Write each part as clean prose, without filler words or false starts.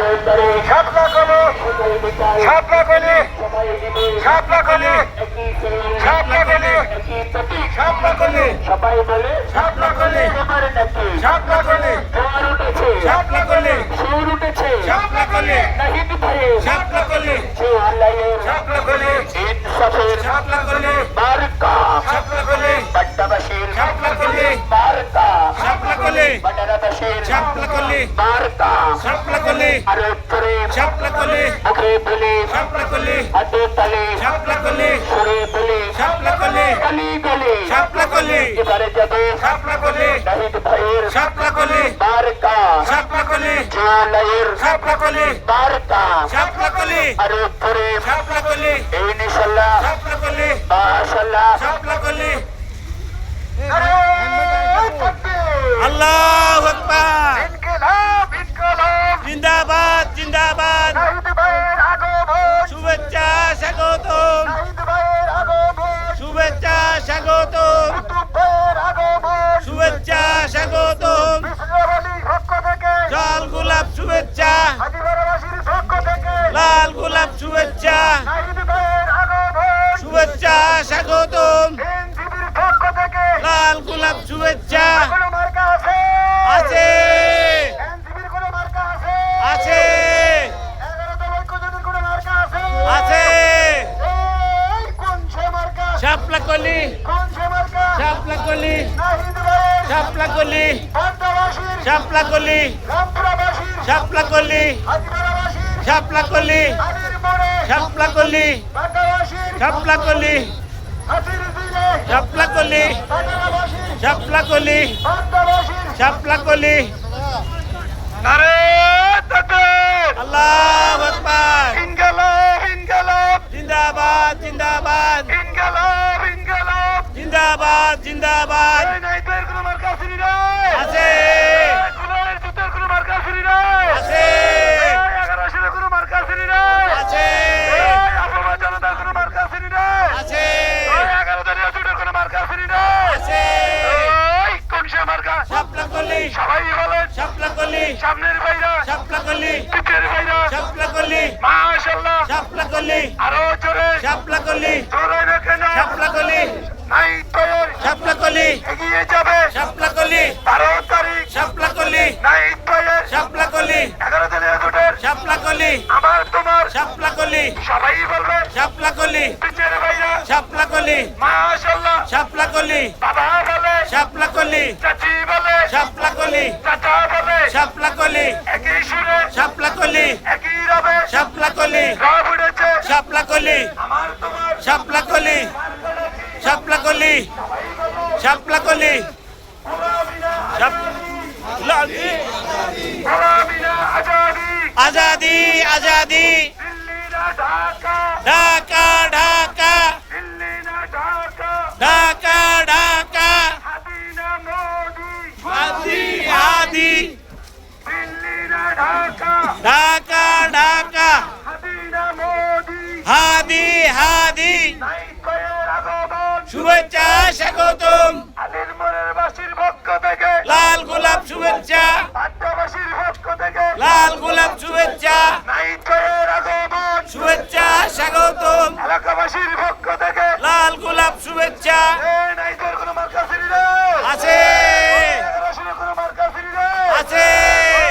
শাপলা কলি শাপলা কলি শাপলা কলি শাপলা কলি শাপলা কলি সবাই বলে শাপলা কলি আমার নাকি শাপলা কলি জোয়ার উঠেছে শাপলা কলি সুর উঠেছে শাপলা কলি নাহিদ ভাইয়ে শাপলা কলি জোয়ালাইয়ের শাপলা কলি ইনসাফের শাপলা কলি মার্কা শাপলা কলি বাড্ডাবাসীর শাপলা কলি মার্কা শাপলা কলি বাড্ডাবাসীর শাপলা কলি মার্কা শাপলা কলি আর উত্তরে শাপলা কলি মুখে বলে শাপলা কলি হাতে তালে শাপলা কলি সুরে বলে শাপলা কলি গলি গলি শাপলা কলি এবারে যাবে শাপলা কলি নাহিদ ভাইয়ের শাপলা কলি মার্কা শাপলা কলি জোয়ালাইয়ের শাপলা কলি মার্কা শাপলা কলি আর উত্তরে শাপলা কলি ইনশাল্লাহ শাপলা কলি মাশাআল্লাহ শাপলা কলি নারে তাকবীর আল্লাহু আকবার ইনকিলাব ইনকিলাব জিন্দাবাদ জিন্দাবাদ নাহিদ ভাইয়ের আগমন শুভেচ্ছা স্বাগতম নাহিদ ভাইয়ের আগমন শুভেচ্ছা স্বাগতম কুতুব ভাইয়ের আগমন শুভেচ্ছা স্বাগতম বিশ্বরণীর পক্ষ থেকে লাল গোলাপ শুভেচ্ছা হাজিবাড়াবাসীর পক্ষ থেকে লাল গোলাপ শুভেচ্ছা নাহিদ ভাইয়ের আগমন শুভেচ্ছা স্বাগতম এনসিপির পক্ষ থেকে লাল গোলাপ শুভেচ্ছা কোনো মার্কা আছে আছে এনসিপির কোনো মার্কা আছে আছে 11 দল ঐক্যজোটের কোনো মার্কা আছে আছে এই কোন সে মার্কা শাপলা কলি কোন সে মার্কা শাপলা কলি নাহিদ ভাইয়ের শাপলা কলি বাড্ডাবাসীর শাপলা কলি রামপুরাবাসীর শাপলা কলি হাজিবাড়াবাসীর শাপলা কলি হাজির মোড়ে শাপলা কলি বাড্ডাবাসীর শাপলা কলি হাজির দিলে শাপলা কলি বাড্ডাবাসীর শাপলা কলি বাড্ডাবাসীর শাপলা কলি নারে তাকবীর আল্লাহু আকবার ইনকিলাব ইনকিলাব জিন্দাবাদ জিন্দাবাদ ইনকিলাব ইনকিলাব জিন্দাবাদ জিন্দাবাদ এই নাইটের কোনো মার্কা আছে নি রে আছে কুলার জুতার কোনো মার্কা আছে নি রে আছে এই 11 কোনো মার্কা আছে নি রে আছে এই আপামর জনতার কোনো মার্কা আছে নি রে আছে এই 11 দলীয় জোটের কোনো মার্কা আছে নি রে আছে এই কোন সে মার্কা শাপলা কলি সবাই বলেন শাপলা কলি সামনের ভাইরা শাপলা কলি পিছের ভাইরা শাপলা কলি মাশাআল্লাহ শাপলা কলি আরো জোরে শাপলা কলি জোরে না কেন শাপলা কলি নাইট ভাইয়ের শাপলা কলি এগিয়ে যাবে শাপলা কলি 12 তারিখ শাপলা কলি নাইট ভাইয়ের শাপলা কলি 11 দলীয় জোটের শাপলা কলি আমার তোমার শাপলা কলি সবাই বলবে শাপলা কলি পিছের ভাইরা শাপলা কলি মাশাআল্লাহ শাপলা কলি বাবা বলে শাপলা কলি চাচি বলে শাপলা কলি চাচা বলে শাপলা কলি একই সুরে শাপলা কলি একই রবে শাপলা কলি রব উঠেছে শাপলা কলি আমার তোমার শাপলা কলি শাপলা কলি শাপলা কলি গোলামিনা আজাদি আজাদি আজাদি দিল্লি না ঢাকা ঢাকা ঢাকা দিল্লি না ঢাকা ঢাকা ঢাকা হাদিনা মোদি আদি আদি দিল্লি না ঢাকা ঢাকা ঢাকা হাদিনা মোদি হাদি হাদি নাইট ভাইয়ের আগমন শুভেচ্ছা স্বাগতম আলির মোড়ের বাসীর পক্ষ থেকে লাল গোলাপ শুভেচ্ছা বাড্ডাবাসীর পক্ষ থেকে লাল গোলাপ শুভেচ্ছা নাইট ভাইয়ের আগমন শুভেচ্ছা স্বাগতম এলাকাবাসীর পক্ষ থেকে লাল গোলাপ শুভেচ্ছা এই নাইটের কোনো মার্কা আছে নি রে আছে এলাকাবাসীর কোনো মার্কা আছে নি রে আছে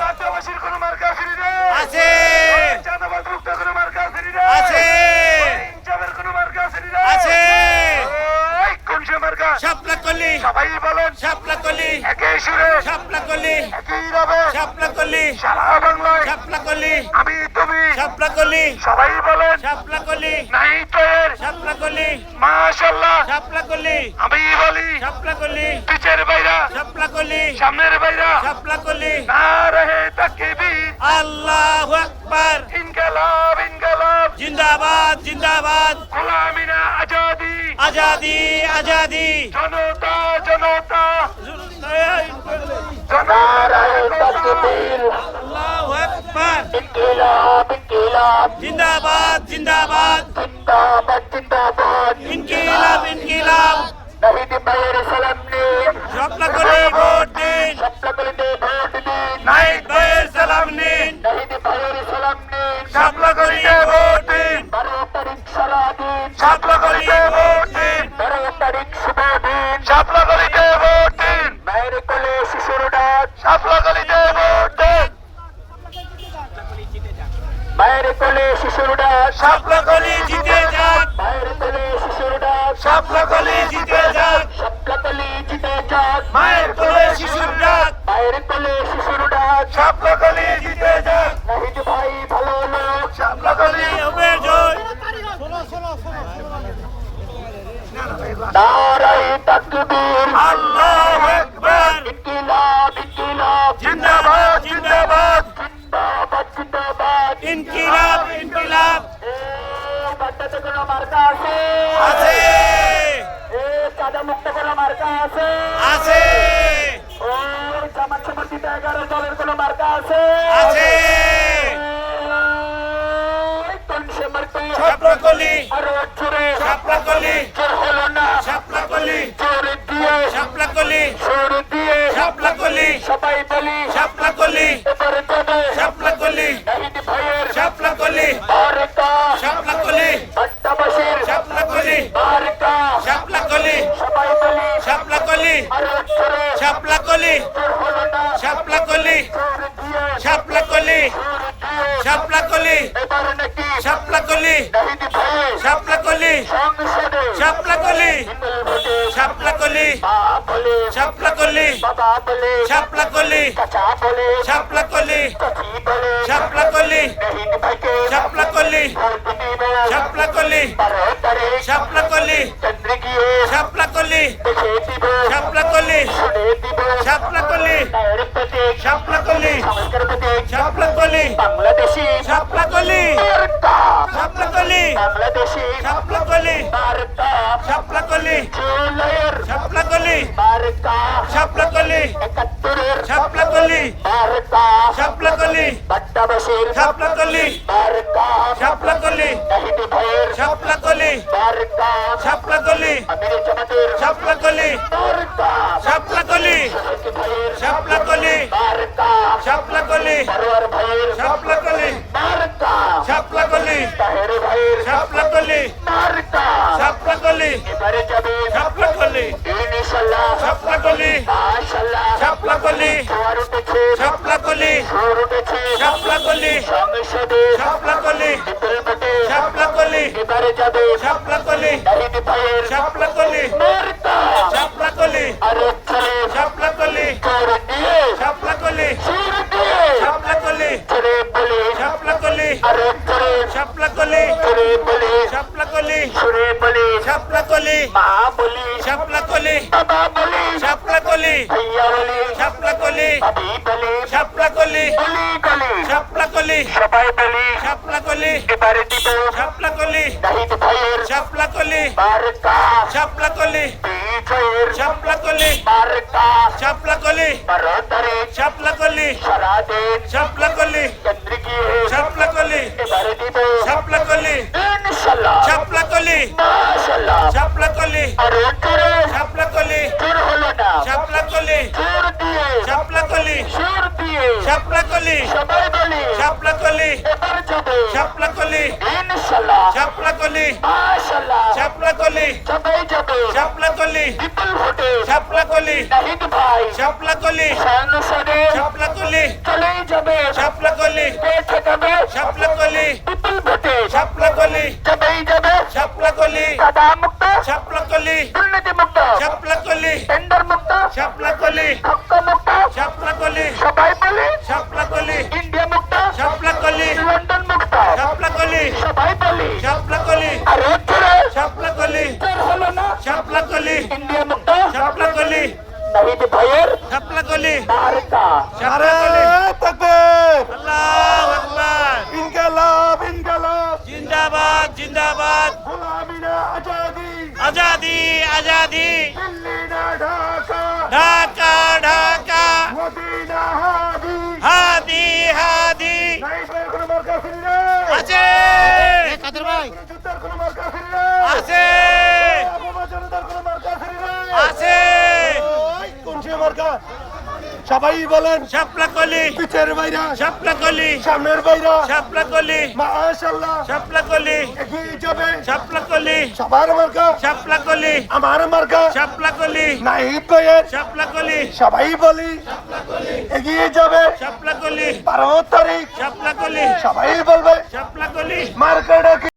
বাড্ডাবাসীর কোনো মার্কা আছে নি রে আছে চাঁদাবাদ মুক্ত কোনো মার্কা আছে নি রে আছে ইনচাবের কোনো মার্কা আছে নি রে আছে এই কোন সে মার্কা শাপলা কলি সবাই বলেন শাপলা কলি একই সুরে শাপলা কলি একই রবে শাপলা কলি সারা বাংলায় শাপলা কলি আমি তুমি শাপলা কলি সবাই বলেন শাপলা কলি নাইট ভাইয়ের শাপলা কলি মাশাআল্লাহ শাপলা কলি আমি বলি শাপলা কলি পিছের ভাইরা শাপলা কলি সামনের ভাইরা শাপলা কলি নারে তাকবীর আল্লাহু আকবার ইনকিলাব ইনকিলাব জিন্দাবাদ জিন্দাবাদ গোলামিনা আজাদি আজাদি আজাদি জনতা জনতা নারায়ে তাকবীর আল্লাহু আকবার ইনকিলাব ইনকিলাব জিন্দাবাদ জিন্দাবাদ জিন্দাবাদ জিন্দাবাদ ইনকিলাব ইনকিলাব নাহিদ ভাইয়ের সালাম নিন শাপলা কলি ভোট দিন সবটা মিলে ভোট দিন নাহিদ ভাইয়ের সালাম নিন নাহিদ ভাইয়ের মায়ের কোলে শিশুর ডাক শাপলাকলি জিতে যাক মায়ের কোলে শিশুর ডাক শাপলাকলি জিতে যাক শাপলাকলি জিতে যাক মায়ের কোলে শিশুর ডাক মায়ের কোলে শিশুর ডাক শাপলাকলি জিতে যাক নাহিদ ভাই ভালো লোক শাপলাকলি হবে জয় নারায়ে তাকবীর আল্লাহু আকবার ইনকিলাব ইনকিলাব জিন্দাবাদ জিন্দাবাদ জিন্দাবাদ জিন্দাবাদ ইনকিলাব ইনকিলাব বাড্ডাতে কোনো মার্কা আছে আছে চাঁদা মুক্ত কোনো মার্কা আছে আছে জামাত সমর্থিত 11 দলের কোনো মার্কা আছে আছে শাপলাকলি আরো জোরে শাপলাকলি জোর হলো না শাপলাকলি জোরে দিয়ে শাপলাকলি জোর দিয়ে শাপলাকলি সবাই বলি শাপলাকলি এবারে যাবে শাপলাকলি নাহিদ ভাইয়ের শাপলাকলি মার্কা শাপলাকলি বাড্ডাবাসীর শাপলাকলি মার্কা শাপলাকলি সবাই বলি শাপলাকলি আরো জোরে শাপলাকলি জোর হলো না শাপলাকলি জোর দিয়ে শাপলাকলি জোর দিয়ে শাপলাকলি এবারে নাকি শাপলাকলি নাহিদ ভাইয়ের শাপলাকলি সংসদে শাপলাকলি বিপুল ভোটে শাপলাকলি মা বলে শাপলাকলি বাবা বলে শাপলাকলি চাচা বলে শাপলাকলি চাচি বলে শাপলাকলি নাহিদ ভাইকে শাপলাকলি ভোট দিব শাপলাকলি 12 তারিখ শাপলাকলি কেন্দ্রে গিয়ে শাপলাকলি দেখে দিব শাপলাকলি শুনে দিব শাপলাকলি নায়ের প্রতীক শাপলাকলি সংস্কার প্রতীক শাপলাকলি বাংলাদেশি শাপলাকলি মার্কা শাপলাকলি বাংলাদেশি শাপলাকলি মার্কা শাপলাকলি জুলাইয়ের শাপলাকলি মার্কা শাপলাকলি 71-এর শাপলাকলি মার্কা শাপলাকলি বাড্ডাবাসীর শাপলাকলি মার্কা শাপলাকলি নাহিদ ভাইয়ের শাপলাকলি মার্কা শাপলাকলি আমির জামাতের শাপলাকলি মার্কা শাপলাকলি শাহেদ ভাইয়ের শাপলাকলি মার্কা শাপলাকলি সরোয়ার ভাইয়ের শাপলাকলি মার্কা শাপলাকলি তাহের ভাইয়ের শাপলাকলি মার্কা শাপলাকলি এবারে যাবে শাপলাকলি ইনশাআল্লাহ শাপলাকলি মাশাআল্লাহ শাপলাকলি জোয়ার উঠেছে শাপলাকলি জোর উঠেছে শাপলাকলি সংসদে শাপলাকলি বিপুল ভোটে শাপলাকলি এবারে যাবে শাপলাকলি নাহিদ ভাইয়ের শাপলাকলি মার্কা শাপলাকলি আরে চলে শাপলাকলি জোর দিয়ে শাপলাকলি জোর দিয়ে শাপলাকলি জোরে বলে শাপলাকলি আরে জোরে শাপলাকলি জোরে বলে শাপলাকলি জোরে বলে শাপলাকলি মা বলি শাপলাকলি বাবা বলি শাপলাকলি ভাইয়া বলি শাপলাকলি ভাবি বলি শাপলাকলি বলি গলি শাপলাকলি সবাই বলি শাপলাকলি এবারে দিব শাপলাকলি নাহিদ ভাইয়ের শাপলাকলি মার্কা শাপলাকলি বিজয়ের শাপলাকলি মার্কা শাপলাকলি 12 তারিখ শাপলাকলি সারাদিন শাপলাকলি কেন্দ্রে গিয়ে শাপলাকলি এবারে দিব শাপলাকলি ইনশাআল্লাহ শাপলাকলি মাশাআল্লাহ শাপলাকলি আরে জোরে শাপলাকলি জোর হলো না শাপলাকলি জোর দিয়ে শাপলাকলি জোর দিয়ে শাপলাকলি সবাই বলি শাপলাকলি এবার যাবে শাপলাকলি ইনশাআল্লাহ শাপলাকলি মাশাআল্লাহ শাপলাকলি সবাই যাবে শাপলাকলি বিপুল ভোটে শাপলাকলি নাহিদ ভাই শাপলাকলি সংসদে শাপলাকলি চলেই যাবে শাপলাকলি কে ঠেকাবে শাপলাকলি বিপুল ভোটে শাপলাকলি যাবেই যাবে শাপলাকলি কাদা মুক্ত শাপলাকলি দুর্নীতি মুক্ত শাপলাকলি টেন্ডার মুক্ত শাপলাকলি ধক্কা মুক্ত শাপলাকলি সবাই বলি শাপলাকলি ইন্ডিয়া মুক্ত শাপলাকলি লন্ডন মুক্ত শাপলাকলি সবাই বলি শাপলাকলি আরে জোরে শাপলাকলি জোর হলো না শাপলাকলি ইন্ডিয়া মুক্ত শাপলাকলি নাহিদ ভাইয়ের শাপলাকলি মার্কা শাপলাকলি তাকবীর আল্লাহু আকবার ইনকালাব ইনকালাব জিন্দাবাদ জিন্দাবাদ গোলামি না আজাদি আজাদি আজাদি দিল্লি না ঢাকা ঢাকা ঢাকা মদিনা হাদি হাদি হাদি নাইট ভাইয়ের কোনো মার্কা ফিরলে আছে কাদের ভাই যুদ্ধের কোনো মার্কা ফিরলে আছে আবু জনতার কোনো মার্কা ফিরলে আছে কোন সে মার্কা সবাই বলেন শাপলাকলি পিছের বাইরা শাপলাকলি সামনের বাইরা শাপলাকলি মাশাআল্লাহ শাপলাকলি এগিয়ে যাবে শাপলাকলি সবার মার্কা শাপলাকলি আমার মার্কা শাপলাকলি নাহিদ ভাইয়ের শাপলাকলি সবাই বলি এগিয়ে যাবে শাপলাকলি 12 তারিখ শাপলাকলি সবাই বলবে শাপলাকলি মার্কাটা